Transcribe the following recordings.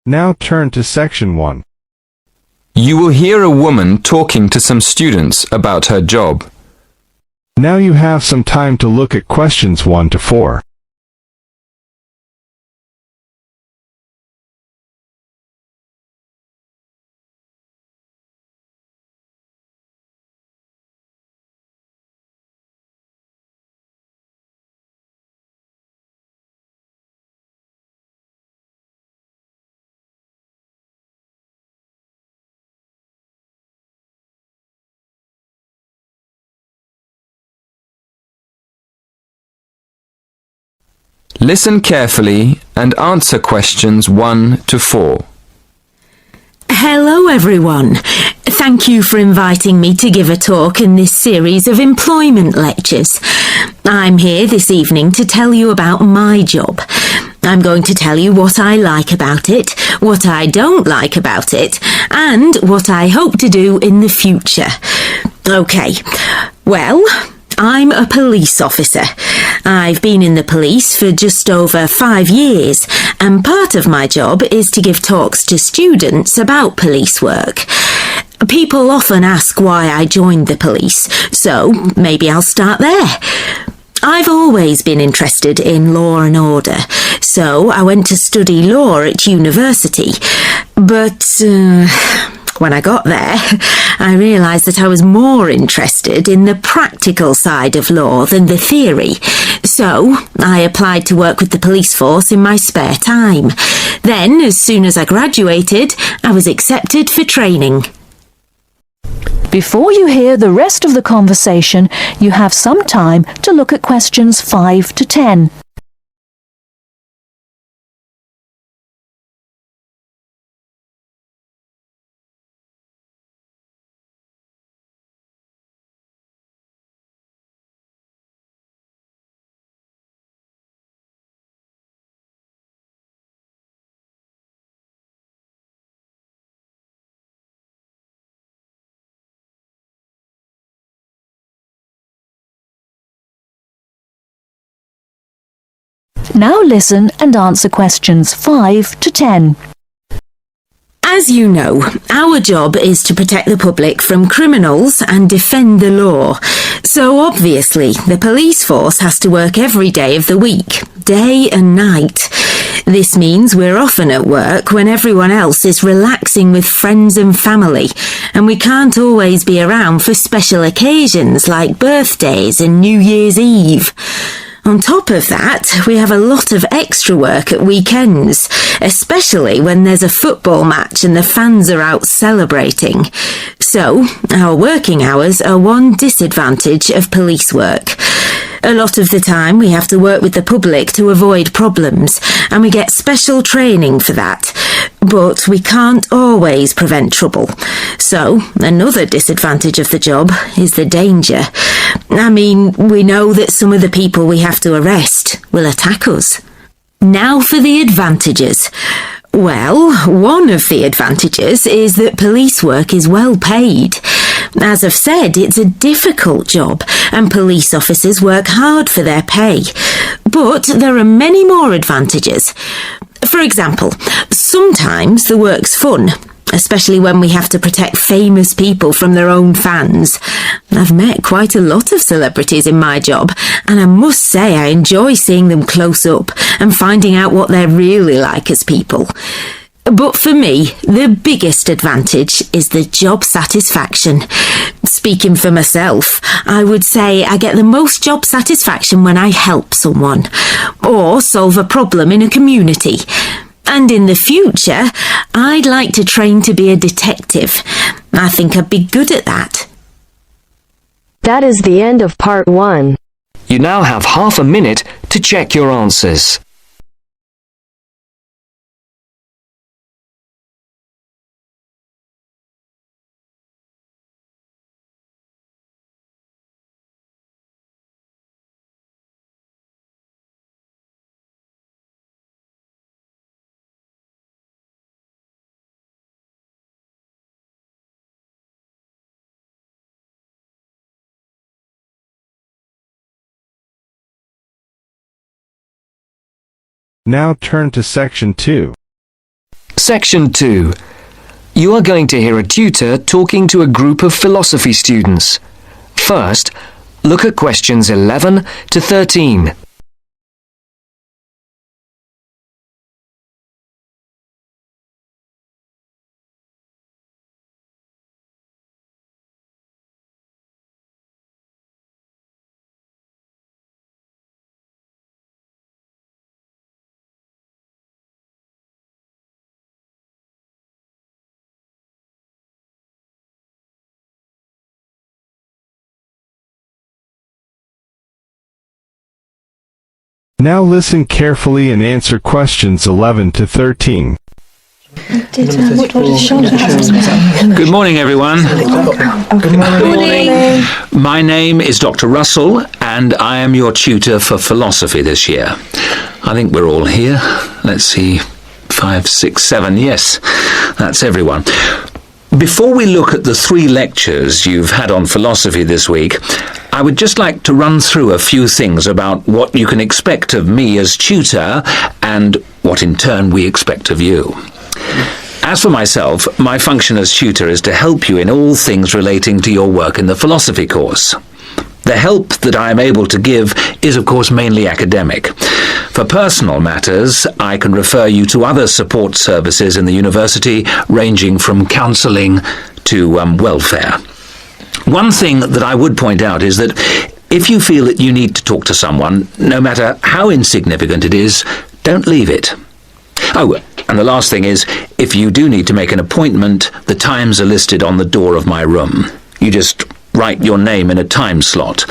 Now turn to section 1. You will hear a woman talking to some students about her job. Now you have some time to look at questions 1 to 4. Listen carefully and answer questions 1 to 4. Hello everyone. Thank you for inviting me to give a talk in this series of employment lectures. I'm here this evening to tell you about my job. I'm going to tell you what I like about it, what I don't like about it, and what I hope to do in the future. Okay, well, I'm a police officer. I've been in the police for just over 5 years, and part of my job is to give talks to students about police work. People often ask why I joined the police, so maybe I'll start there. I've always been interested in law and order, so I went to study law at university. But when I got there, I realised that I was more interested in the practical side of law than the theory. So I applied to work with the police force in my spare time. Then, as soon as I graduated, I was accepted for training. Before you hear the rest of the conversation, you have some time to look at questions 5 to 10. Now listen and answer questions 5 to 10. As you know, our job is to protect the public from criminals and defend the law. So obviously, the police force has to work every day of the week, day and night. This means we're often at work when everyone else is relaxing with friends and family, and we can't always be around for special occasions like birthdays and New Year's Eve. On top of that, we have a lot of extra work at weekends, especially when there's a football match and the fans are out celebrating. So, our working hours are one disadvantage of police work. A lot of the time we have to work with the public to avoid problems, and we get special training for that. But we can't always prevent trouble. So, another disadvantage of the job is the danger. I mean, we know that some of the people we have to arrest will attack us. Now for the advantages. Well, one of the advantages is that police work is well paid. As I've said, it's a difficult job, and police officers work hard for their pay. But there are many more advantages. For example, sometimes the work's fun, especially when we have to protect famous people from their own fans. I've met quite a lot of celebrities in my job, and I must say I enjoy seeing them close up and finding out what they're really like as people. But for me, the biggest advantage is the job satisfaction. Speaking for myself, I would say I get the most job satisfaction when I help someone, or solve a problem in a community. And in the future, I'd like to train to be a detective. I think I'd be good at that. That is the end of part 1. You now have half a minute to check your answers. Now turn to section 2. Section 2. You are going to hear a tutor talking to a group of philosophy students. First, look at questions 11 to 13. Now listen carefully and answer questions 11 to 13. Good morning, everyone. Good morning. My name is Dr. Russell, and I am your tutor for philosophy this year. I think we're all here. Let's see, 5, 6, 7. Yes, that's everyone. Before we look at the 3 lectures you've had on philosophy this week, I would just like to run through a few things about what you can expect of me as tutor and what in turn we expect of you. As for myself, my function as tutor is to help you in all things relating to your work in the philosophy course. The help that I am able to give is of course mainly academic. For personal matters, I can refer you to other support services in the university, ranging from counselling to welfare. One thing that I would point out is that if you feel that you need to talk to someone, no matter how insignificant it is, don't leave it. Oh, and the last thing is, if you do need to make an appointment, the times are listed on the door of my room. You just write your name in a time slot.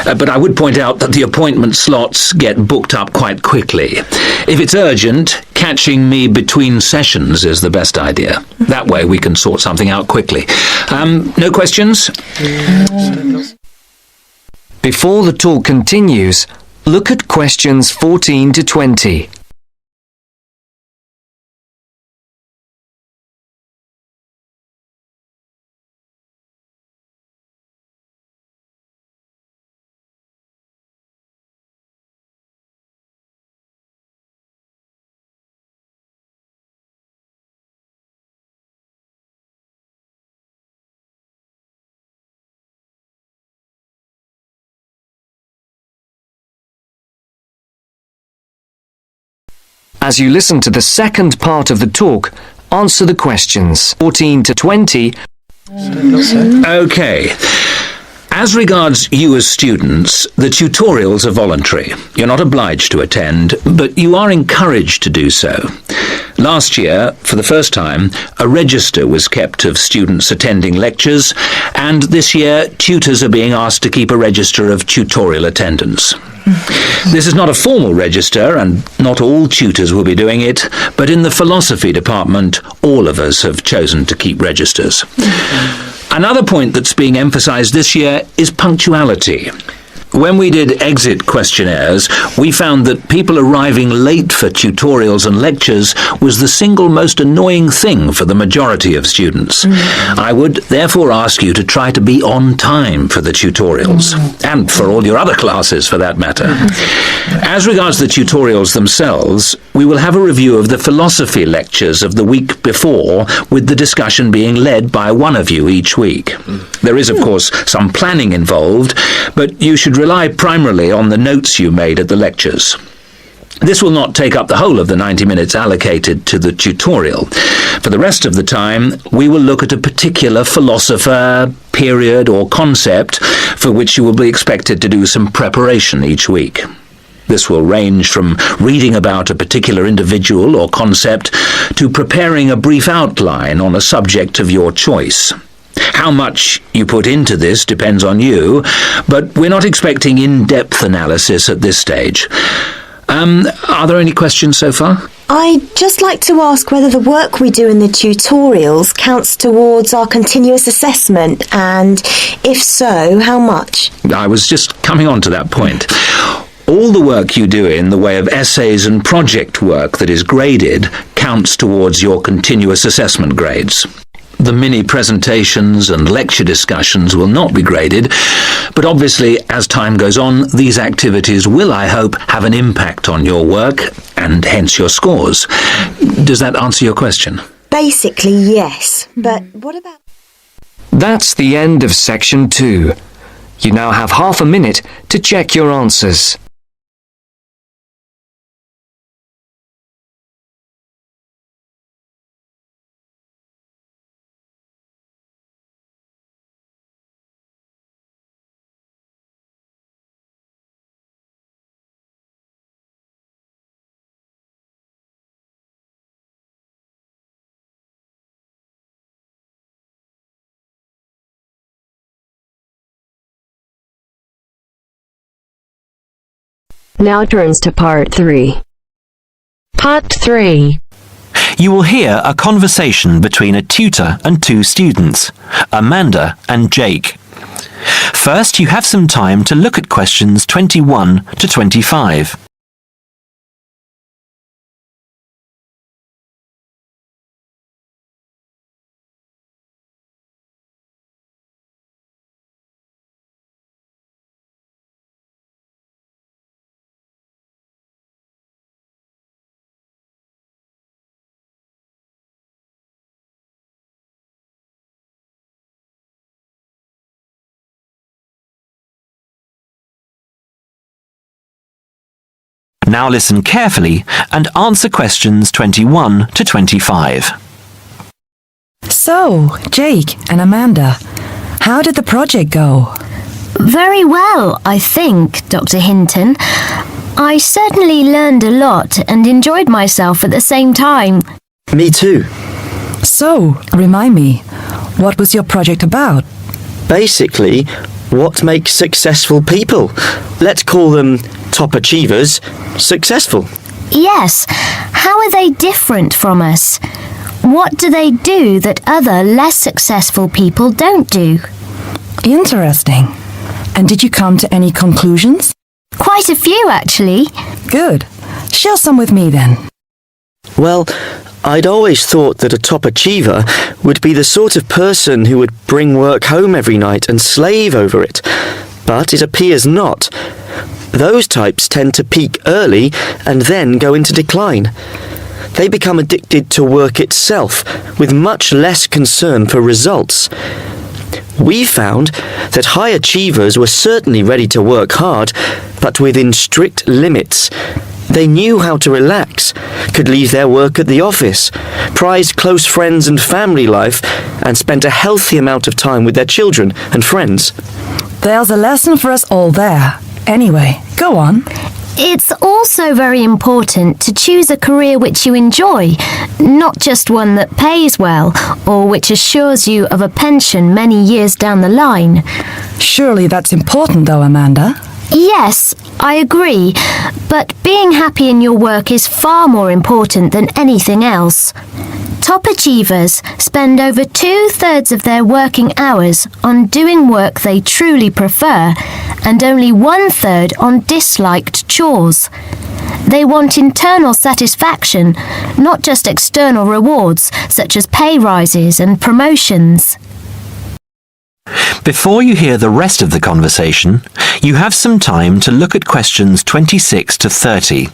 But I would point out that the appointment slots get booked up quite quickly. If it's urgent, catching me between sessions is the best idea. That way we can sort something out quickly. No questions? Before the talk continues, look at questions 14 to 20. As you listen to the second part of the talk, answer the questions 14 to 20. Okay. As regards you as students, the tutorials are voluntary. You're not obliged to attend, but you are encouraged to do so. Last year, for the first time, a register was kept of students attending lectures, and this year tutors are being asked to keep a register of tutorial attendance. This is not a formal register, and not all tutors will be doing it, but in the philosophy department, all of us have chosen to keep registers. Another point that's being emphasised this year is punctuality. When we did exit questionnaires, we found that people arriving late for tutorials and lectures was the single most annoying thing for the majority of students. I would therefore ask you to try to be on time for the tutorials, and for all your other classes for that matter. As regards the tutorials themselves, we will have a review of the philosophy lectures of the week before, with the discussion being led by one of you each week. There is, of course, some planning involved, but you should rely primarily on the notes you made at the lectures. This will not take up the whole of the 90 minutes allocated to the tutorial. For the rest of the time, we will look at a particular philosopher, period, or concept for which you will be expected to do some preparation each week. This will range from reading about a particular individual or concept to preparing a brief outline on a subject of your choice. How much you put into this depends on you, but we're not expecting in-depth analysis at this stage. Are there any questions so far? I'd just like to ask whether the work we do in the tutorials counts towards our continuous assessment, and if so, how much? I was just coming on to that point. All the work you do in the way of essays and project work that is graded counts towards your continuous assessment grades. The mini presentations and lecture discussions will not be graded, but obviously, as time goes on, these activities will, I hope, have an impact on your work and hence your scores. Does that answer your question? Basically, yes. But what about... That's the end of section 2. You now have half a minute to check your answers. Now turns to part 3. Part 3. You will hear a conversation between a tutor and two students, Amanda and Jake. First, you have some time to look at questions 21 to 25. Now listen carefully and answer questions 21 to 25. So, Jake and Amanda, how did the project go? Very well, I think, Dr. Hinton. I certainly learned a lot and enjoyed myself at the same time. Me too. So, remind me, what was your project about? Basically, what makes successful people? Let's call them top achievers successful. Yes, how are they different from us? What do they do that other less successful people don't do? Interesting. And did you come to any conclusions? Quite a few, actually. Good. Share some with me then. Well, I'd always thought that a top achiever would be the sort of person who would bring work home every night and slave over it. But it appears not. Those types tend to peak early and then go into decline. They become addicted to work itself, with much less concern for results. We found that high achievers were certainly ready to work hard, but within strict limits. They knew how to relax, could leave their work at the office, prized close friends and family life, and spent a healthy amount of time with their children and friends. There's a lesson for us all there. Anyway, go on. It's also very important to choose a career which you enjoy, not just one that pays well or which assures you of a pension many years down the line. Surely that's important though, Amanda. Yes, I agree, but being happy in your work is far more important than anything else. Top achievers spend over 2/3 of their working hours on doing work they truly prefer and only 1/3 on disliked chores. They want internal satisfaction, not just external rewards such as pay rises and promotions. Before you hear the rest of the conversation, you have some time to look at questions 26 to 30.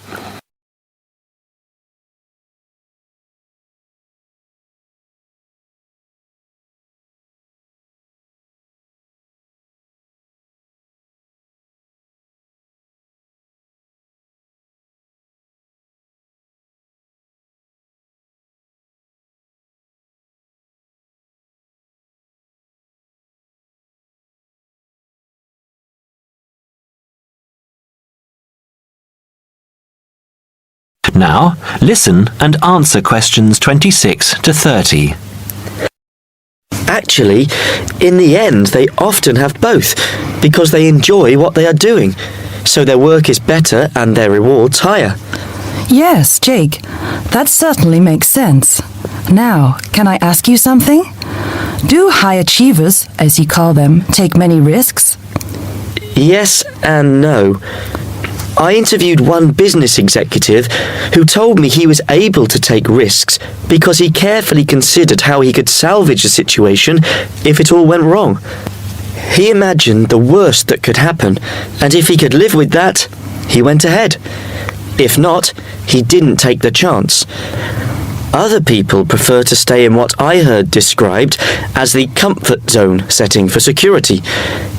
Now, listen and answer questions 26 to 30. Actually, in the end, they often have both, because they enjoy what they are doing, so their work is better and their rewards higher. Yes, Jake, that certainly makes sense. Now, can I ask you something? Do high achievers, as you call them, take many risks? Yes and no. I interviewed one business executive who told me he was able to take risks because he carefully considered how he could salvage a situation if it all went wrong. He imagined the worst that could happen, and if he could live with that, he went ahead. If not, he didn't take the chance. Other people prefer to stay in what I heard described as the comfort zone setting for security,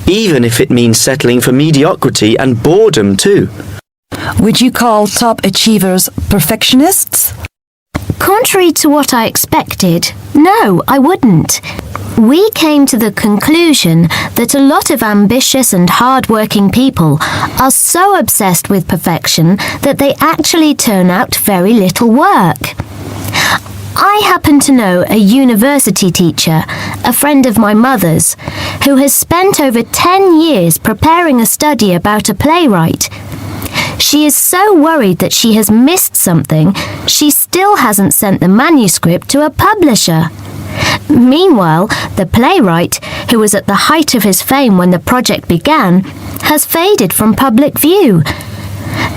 even if it means settling for mediocrity and boredom too. Would you call top achievers perfectionists? Contrary to what I expected, no, I wouldn't. We came to the conclusion that a lot of ambitious and hard-working people are so obsessed with perfection that they actually turn out very little work. I happen to know a university teacher, a friend of my mother's, who has spent over 10 years preparing a study about a playwright. She is so worried that she has missed something, she still hasn't sent the manuscript to a publisher. Meanwhile, the playwright, who was at the height of his fame when the project began, has faded from public view.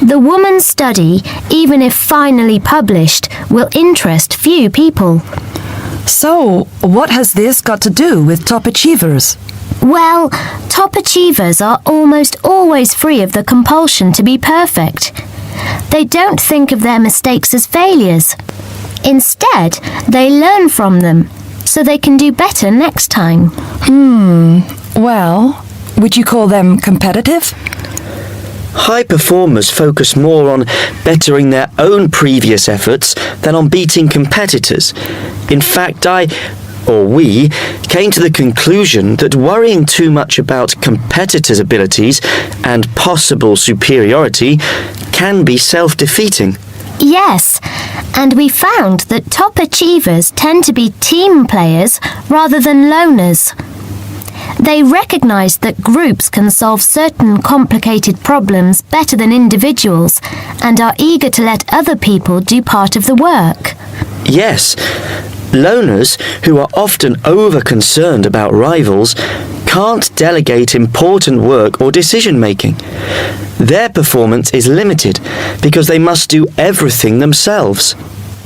The woman's study, even if finally published, will interest few people. So, what has this got to do with top achievers? Well, top achievers are almost always free of the compulsion to be perfect. They don't think of their mistakes as failures. Instead, they learn from them, so they can do better next time. Well, would you call them competitive? High performers focus more on bettering their own previous efforts than on beating competitors. In fact, we came to the conclusion that worrying too much about competitors' abilities and possible superiority can be self-defeating. Yes, and we found that top achievers tend to be team players rather than loners. They recognise that groups can solve certain complicated problems better than individuals and are eager to let other people do part of the work. Yes, loners, who are often over-concerned about rivals, can't delegate important work or decision-making. Their performance is limited because they must do everything themselves.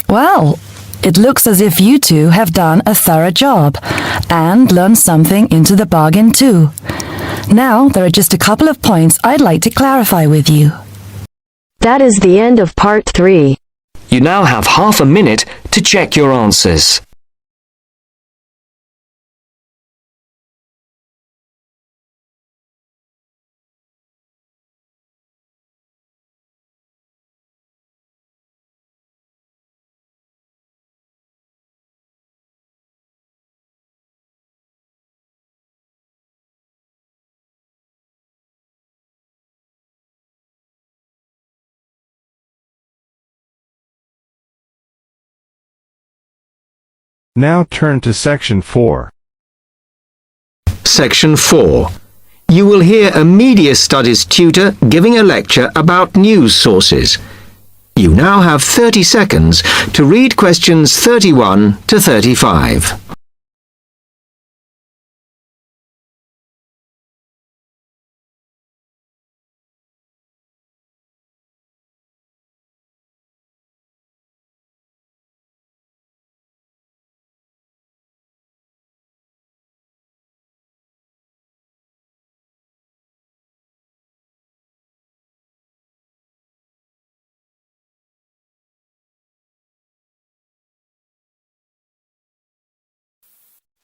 Well, it looks as if you two have done a thorough job and learned something into the bargain too. Now, there are just a couple of points I'd like to clarify with you. That is the end of part 3. You now have half a minute to check your answers. Now turn to Section 4. Section 4. You will hear a media studies tutor giving a lecture about news sources. You now have 30 seconds to read questions 31 to 35.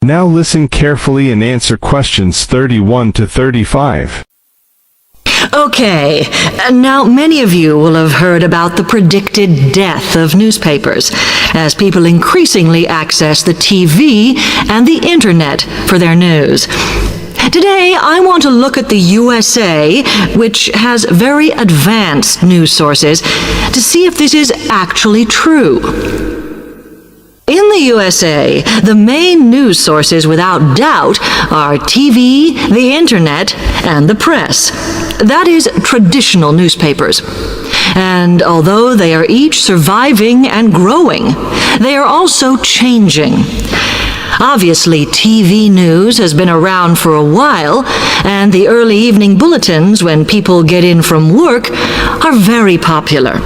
Now listen carefully and answer questions 31 to 35. Okay, now many of you will have heard about the predicted death of newspapers, as people increasingly access the TV and the internet for their news. Today, I want to look at the USA, which has very advanced news sources, to see if this is actually true. In the USA, the main news sources without doubt are TV, the internet, and the press. That is, traditional newspapers. And although they are each surviving and growing, they are also changing. Obviously, TV news has been around for a while, and the early evening bulletins when people get in from work are very popular.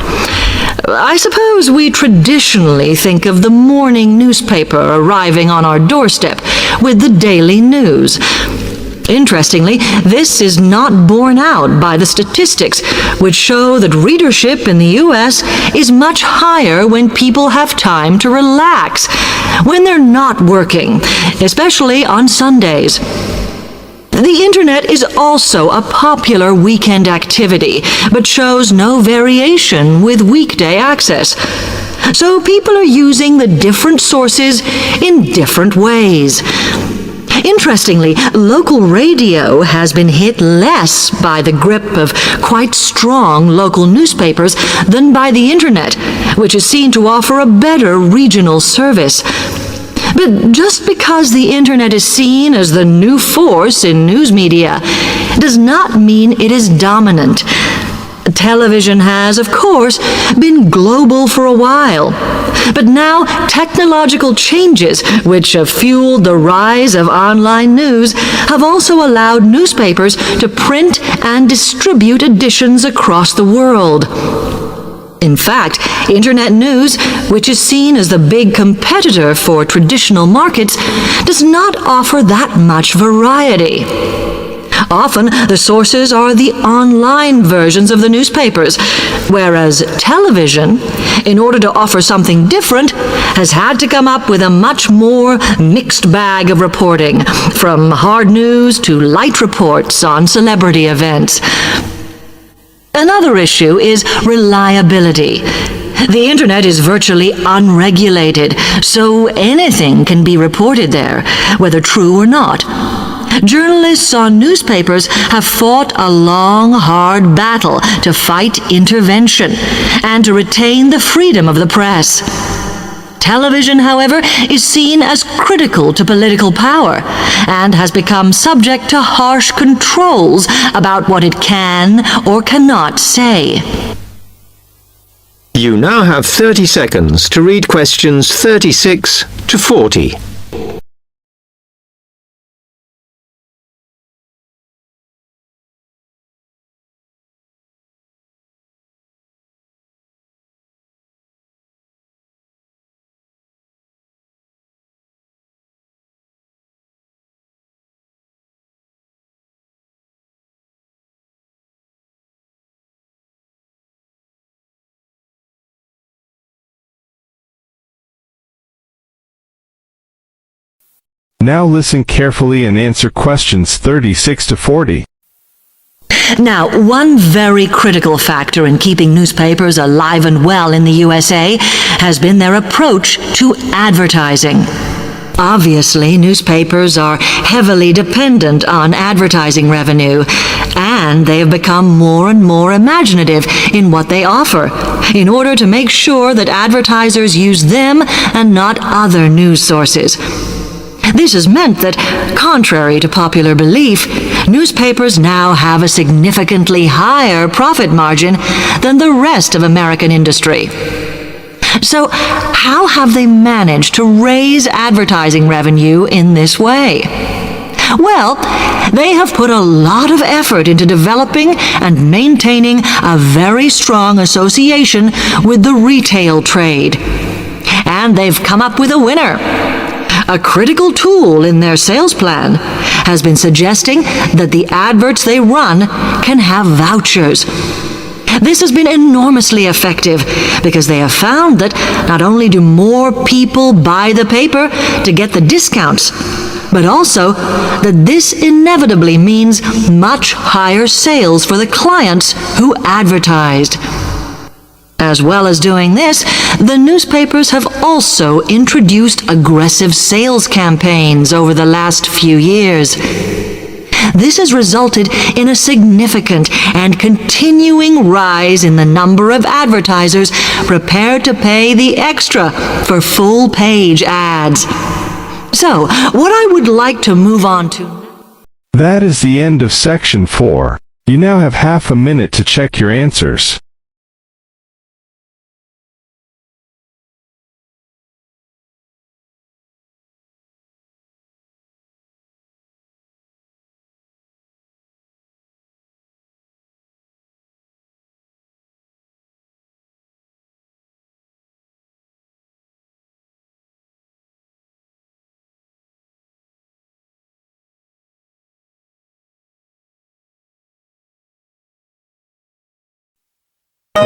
I suppose we traditionally think of the morning newspaper arriving on our doorstep with the daily news. Interestingly, this is not borne out by the statistics, which show that readership in the U.S. is much higher when people have time to relax, when they're not working, especially on Sundays. The Internet is also a popular weekend activity, but shows no variation with weekday access. So people are using the different sources in different ways. Interestingly, local radio has been hit less by the grip of quite strong local newspapers than by the Internet, which is seen to offer a better regional service. But just because the Internet is seen as the new force in news media does not mean it is dominant. Television has, of course, been global for a while. But now technological changes, which have fueled the rise of online news, have also allowed newspapers to print and distribute editions across the world. In fact, Internet news, which is seen as the big competitor for traditional markets, does not offer that much variety. Often, the sources are the online versions of the newspapers, whereas television, in order to offer something different, has had to come up with a much more mixed bag of reporting, from hard news to light reports on celebrity events. Another issue is reliability. The Internet is virtually unregulated, so anything can be reported there, whether true or not. Journalists on newspapers have fought a long, hard battle to fight intervention and to retain the freedom of the press. Television, however, is seen as critical to political power and has become subject to harsh controls about what it can or cannot say. You now have 30 seconds to read questions 36 to 40. Now listen carefully and answer questions 36 to 40. Now, one very critical factor in keeping newspapers alive and well in the USA has been their approach to advertising. Obviously, newspapers are heavily dependent on advertising revenue, and they have become more and more imaginative in what they offer, in order to make sure that advertisers use them and not other news sources. This has meant that, contrary to popular belief, newspapers now have a significantly higher profit margin than the rest of American industry. So, how have they managed to raise advertising revenue in this way? Well, they have put a lot of effort into developing and maintaining a very strong association with the retail trade. And they've come up with a winner. A critical tool in their sales plan has been suggesting that the adverts they run can have vouchers. This has been enormously effective because they have found that not only do more people buy the paper to get the discounts, but also that this inevitably means much higher sales for the clients who advertised. As well as doing this, the newspapers have also introduced aggressive sales campaigns over the last few years. This has resulted in a significant and continuing rise in the number of advertisers prepared to pay the extra for full-page ads. So, what I would like to move on to... That is the end of section 4. You now have half a minute to check your answers. Give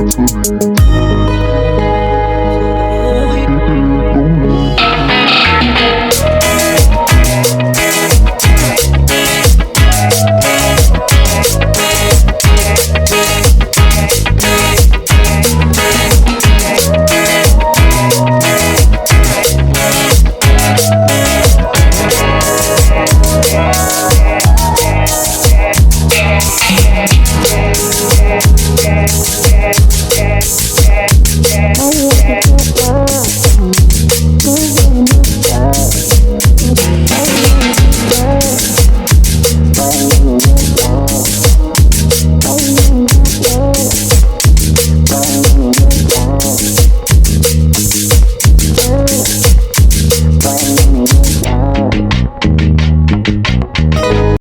it to me.